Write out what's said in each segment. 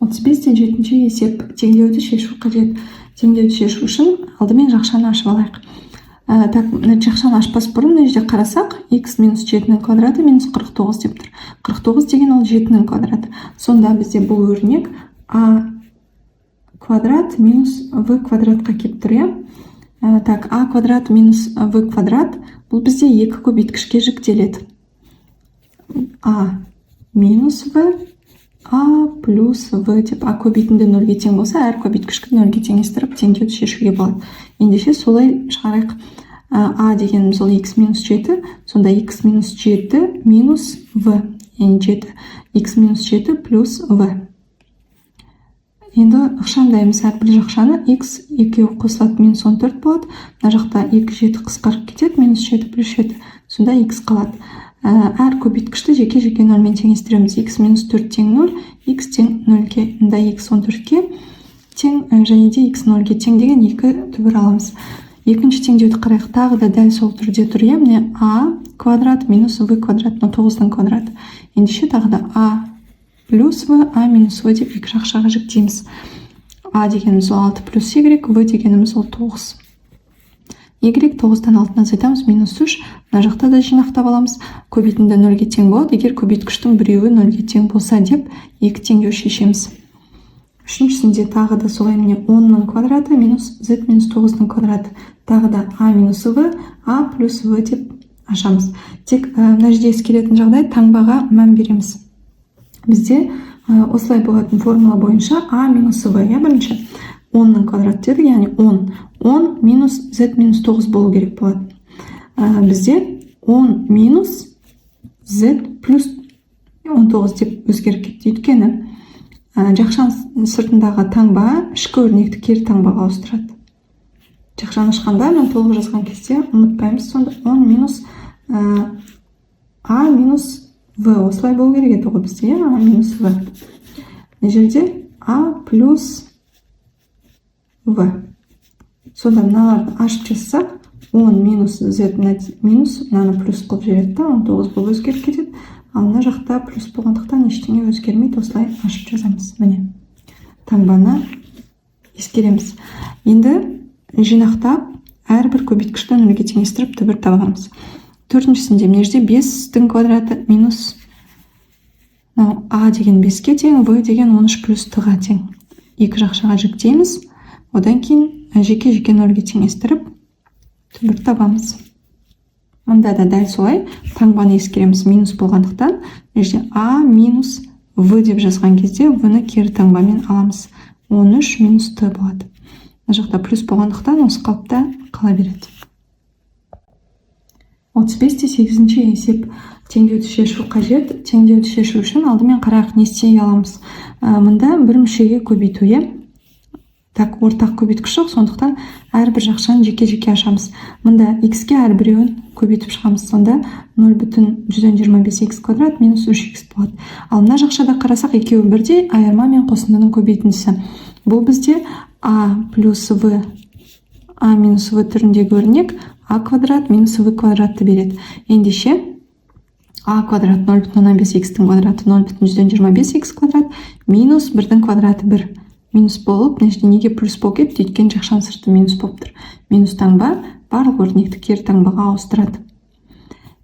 35-те 7-ші есеп теңдеуді шешу қажет. Теңдеуді шешу үшін алдымен жақшаны ашып алайық. Жақшаны ашпас бұрын мына жерде қарасақ, x минус 7-нің квадраты минус 49 деп тұр. 49 деген ол 7-нің квадраты. Сонда бізде бұл өрнек а квадрат минус в квадратқа келіп тұр, иә? А квадрат минус в квадрат бұл бізде екі көбейткішке жіктеледі. А минус в, а плюс в деп, а көбейтінді нөлге тең болса, әр көбейткішті нөлге теңестіріп теңдеуді шешуге болады. Ендеше солай шығарайық. А дегеніміз ол x минус 7, сонда x минус 7 минус v, енді 7, x минус 7 плюс v. Енді ықшамдаймыз әрбір жақшаны, x екеуі қосылады, минус 14 болады. Мына жақта 2 7 қысқарып кетеді, минус 7 плюс 7, сонда x қалады. Әр көбейткішті жеке-жеке нөлмен теңестіреміз. X минус 4 тең 0, x тең 0-ге, мұнда x 14-ге тең, және де x 0-ге тең деген екі түбір аламыз. Екінші теңдеуді қарайық, тағы да дәл сол түрде тұр, міне а квадрат минус v квадрат, 9-ның квадраты. Ендеше тағы да а плюс v, а минус v деп екі жақшаға жіктейміз. А дегеніміз ол 6 плюс y, v дегеніміз ол 9. Y 9-тан 6-ны азайтамыз, минус 3. Мына жақта да жинақтап аламыз. Көбейтінді нөлге тең болады. Егер көбейткіштің біреуі нөлге тең болса деп, екі теңдеу шешеміз. Үшіншісінде тағы да солай, міне 10-ның квадраты минус z минус 9-ның квадраты. Тағы да а минус v, а плюс v деп ашамыз. Тек мына жерде ескеретін жағдай, таңбаға мән береміз. Бізде осылай болатын формула бойынша а минус v, бірінші 10-ның квадраты дедік, яғни 10 минус z минус 9 болу керек болады. Бізде 10 минус z плюс 19 деп өзгеріп кетті. Өйткені жақшаның сыртындағы таңба ішкі өрнекті кері таңбаға ауыстырады. Жақшаны ашқанда мен толық жазған кезде ұмытпаймыз, сонда 10 минус а минус v осылай болу керек еді ғой бізде, а минус v. Мына жерде а плюс v. Сонда мыналарды ашып жазсақ, 10 минус z минус, мынаны плюс қылып жібереді, 19 болып өзгеріп кетеді. Ал мына жақта плюс болғандықтан ештеңе өзгермейді, осылай ашып жазамыз. Міне, таңбаны ескереміз. Енді жинақтап, әрбір көбейткішті нөлге теңестіріп түбір табамыз. Төртіншісінде мына жерде 5-тің квадраты минус а деген 5-ке тең, v деген 13 плюс т-ға тең. Екі жақшаға жіктейміз. Одан кейін жеке-жеке нөлге теңестіріп түбір табамыз. Мұнда да дәл солай таңбаны ескереміз, минус болғандықтан жерде а минус v деп жазған кезде v-ні кері таңбамен аламыз. 13 минус т болады. Мына жақта плюс болғандықтан осы қалыпта қала береді. 35-те 8-ші есеп теңдеуді шешу қажет. Теңдеуді шешу үшін алдымен қарайық не істей аламыз. Мұнда бір мүшеге көбейту, ортақ көбейткіш жоқ, сондықтан әрбір жақшаны жеке-жеке ашамыз. Мұнда x-ке әрбіреуін көбейтіп шығамыз, сонда 0,125x квадрат минус 3x болады. Ал мына жақшада қарасақ, екеуі бірдей, айырма мен қосындының көбейтіндісі. Бұл бізде а плюс v, а минус v түріндегі өрнек а квадрат минус v квадратты береді. Ендеше а квадрат 0,15x-тің квадраты 0,125x квадрат минус 1-дің квадраты 1. Минус болып, неге плюс болып кетті, өйткені жақшаның сырты минус болып тұр. Минус таңба барлық өрнекті кері таңбаға ауыстырады.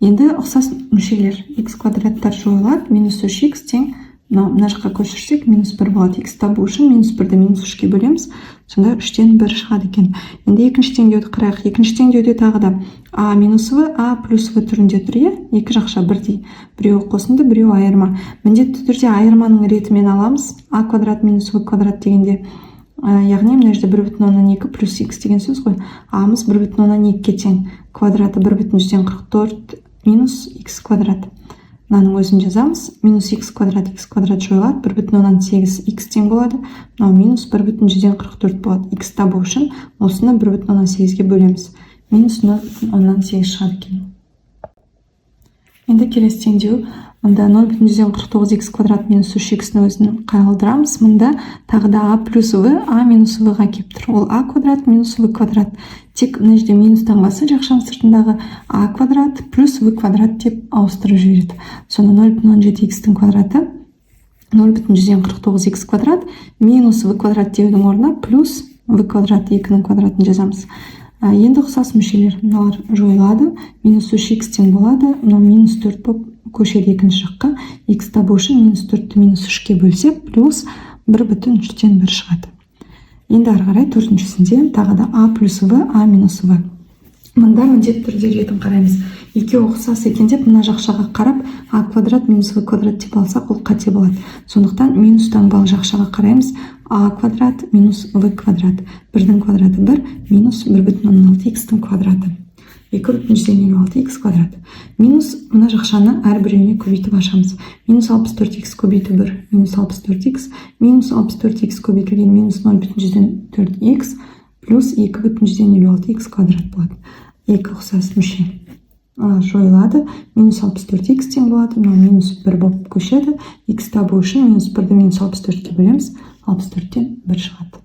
Енді ұқсас мүшелер x квадраттар жойылады, минус 3x тең, мына жаққа көшірсек, минус 1 болады. X табу үшін минус 1-ді минус 3-ке бөлеміз, сонда 3-тен 1 шығады екен. Енді екінші теңдеуді қарайық. Екінші теңдеуде тағы да а минус v, а плюс v түрінде тұр, екі жақша бірдей. Біреуі қосынды, біреуі айырма. Міндетті түрде айырманың ретімен аламыз. А квадрат минус v квадрат дегенде, яғни мына жерде 1,2 плюс x деген сөз ғой. A'мыз 1,2-ке тең. Квадраты 1,144 минус x квадрат. Мынаның өзін жазамыз. Минус x квадрат жойылады, 1,8 x тең болады. Минус 1,144 болады. X табу үшін осыны 1,8-ге бөлеміз. Минус 0,8 шығады екен. Енді келесі теңдеу. Мұнда 0,149x квадрат минус 3x-ні өзін қайылдырамыз. Мұнда тағы да а плюс v, а минус v-ға кеп тұр. Ол а квадрат минус v квадрат. Тек мына жерде минус таңбасы жақшаның сыртындағы а квадрат плюс v квадрат деп ауыстырып жібереді. Сонда 0,17x-тің квадраты 0,49 х квадрат минус v квадрат деудің орнына плюс v квадрат 2-нің квадратын жазамыз. Енді ұқсас мүшелер мыналар жойылады. Минус 3х тең болады. Мынау минус 4 болып көшеді екінші жаққа. Х табу үшін минус 4-ті минус 3-ке бөлсек, плюс 1/3-тен 1 шығады. Енді ары қарай төртіншісінде тағы да а плюс в, а минус в. Мында міндетті түрде ретін қараймыз. Екеуі ұқсас екен деп мына жақшаға қарап а квадрат минус в квадрат деп алсақ, ол қате болады. Сондықтан минус таңбалы жақшаға қараймыз. А квадрат минус в квадрат. 1-дің квадраты 1 минус 1/16х-тің квадраты. 2/16х квадрат. Минус мына жақшаны әрбіреуіне көбейтіп ашамыз. Минус 64х көбейту 1 минус 64х, минус 64х көбейтілген минус 0,4х плюс 2/16х квадрат болады. Екі ұқсас мүше жойылады. Минус 64х тең болады. Мынау минус 1 болып көшеді. Х табу үшін минус 1-ді минус 64-ке бөлеміз. 64-тен 1 шығады.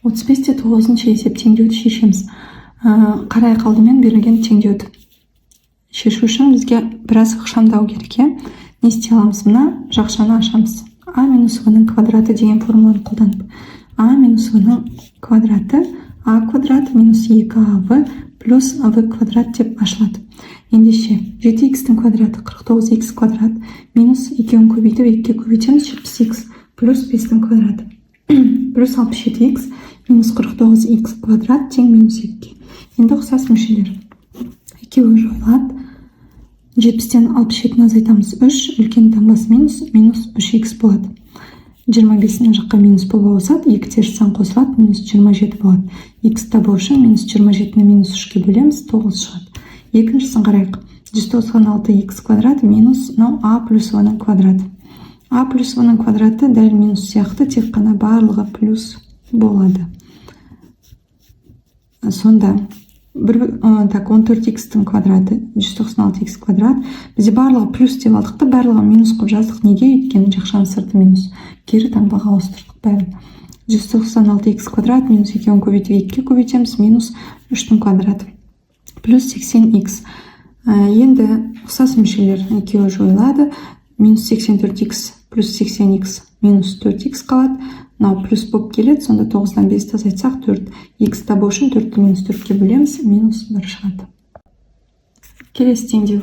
35-те 9-шы есеп теңдеуді шешеміз. Қарай қалдымен берілген теңдеуді шешу үшін бізге біраз ықшамдау керек. Не істей аламыз? Мына жақшаны ашамыз. А минус в-ның квадраты деген формуланы қолданып. А минус в-ның квадраты а квадрат минус 2av плюс v квадрат деп ашылады. Ендеше 7х-тің квадраты 49х квадрат минус 2-ін көбейтіп 2-ке көбейтеміз 70х плюс 5-тің квадраты плюс 67х минус 49х квадрат тең минус 2-ке. Енді ұқсас мүшелер. Екеуі жойылады. 70-тен 67-ні азайтамыз 3, үлкен таңбасы минус 3х болады. 25-ні жаққа минус болып ауысады, 2 теріс сан қосылады, минус 27 болады. Х табу үшін минус 27-ні минус 3-ке бөлеміз, 9 шығады. Екіншісін қарайық. 196х квадрат минус а плюс в-ның квадраты. А плюс в-ның квадраты дәл минус сияқты, тек қана барлығы плюс болады. Сонда 14х-тің квадраты 196х квадрат. Бізде барлығы плюс деп алдық та, барлығы минус қып жаздық. Неге? Өйткені жақшаның сырты минус. Кері таңбаға ауыстырдық бәрін. 196х квадрат минус 2-ін көбейтіп 2-ке көбейтеміз, минус 3-тің квадраты плюс 80х. Енді ұқсас мүшелер екеуі жойылады. Минус 84х плюс 80х минус 4х қалады. Мынау плюс болып келеді, сонда 9-дан 5-ті азайтсақ 4. Х табу үшін 4-ті минус 4-ке бөлеміз, минус 1 шығады. Келесі теңдеу.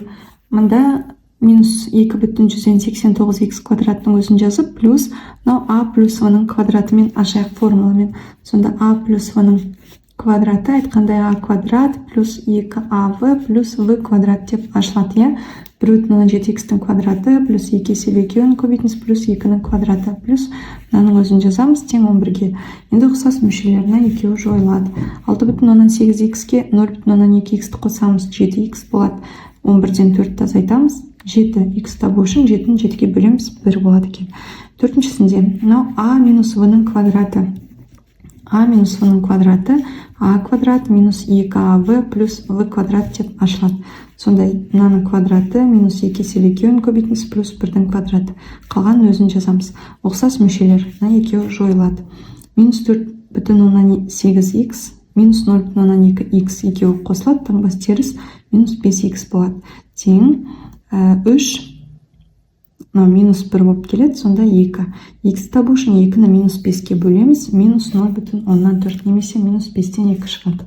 Мында минус 2/189х квадраттың өзін жазып, плюс а плюс в-ның квадратымен ашайық формуламен. Сонда а плюс в-ның квадраты айтқандай а квадрат плюс 2av плюс v квадрат деп ашылады. 1/17х-тің квадраты плюс 2 еселі 2-ін көбейтіміз плюс 2-нің квадраты плюс мынаның өзін жазамыз тең 11-ге. Енді ұқсас мүшелеріне екеуі жойылады. 6/8х-ке 0/2х-ті қосамыз 7х болады. 11-ден 4-ті азайтамыз 7х табу үшін 7-ні 7-ге бөлеміз 1 болады екен. Төртіншісінде а минус в-ның квадраты. А минус в-ның квадраты а квадрат минус 2av плюс v квадрат деп ашылады. Сондай мынаның квадраты минус 2 еселі 2-ін көбейтіміз плюс 1-дің квадраты. Қалған өзін жазамыз. Ұқсас мүшелер екеуі жойылады. Минус 4/8х минус 0/2х екеуі қосылады, таңбасы теріс минус 5х болады. Тең 3 минус 1 болып келеді, сонда 2. Х табу үшін 2-ні минус 5-ке бөлеміз, минус 0,4 немесе минус 5-тен 2 шығады.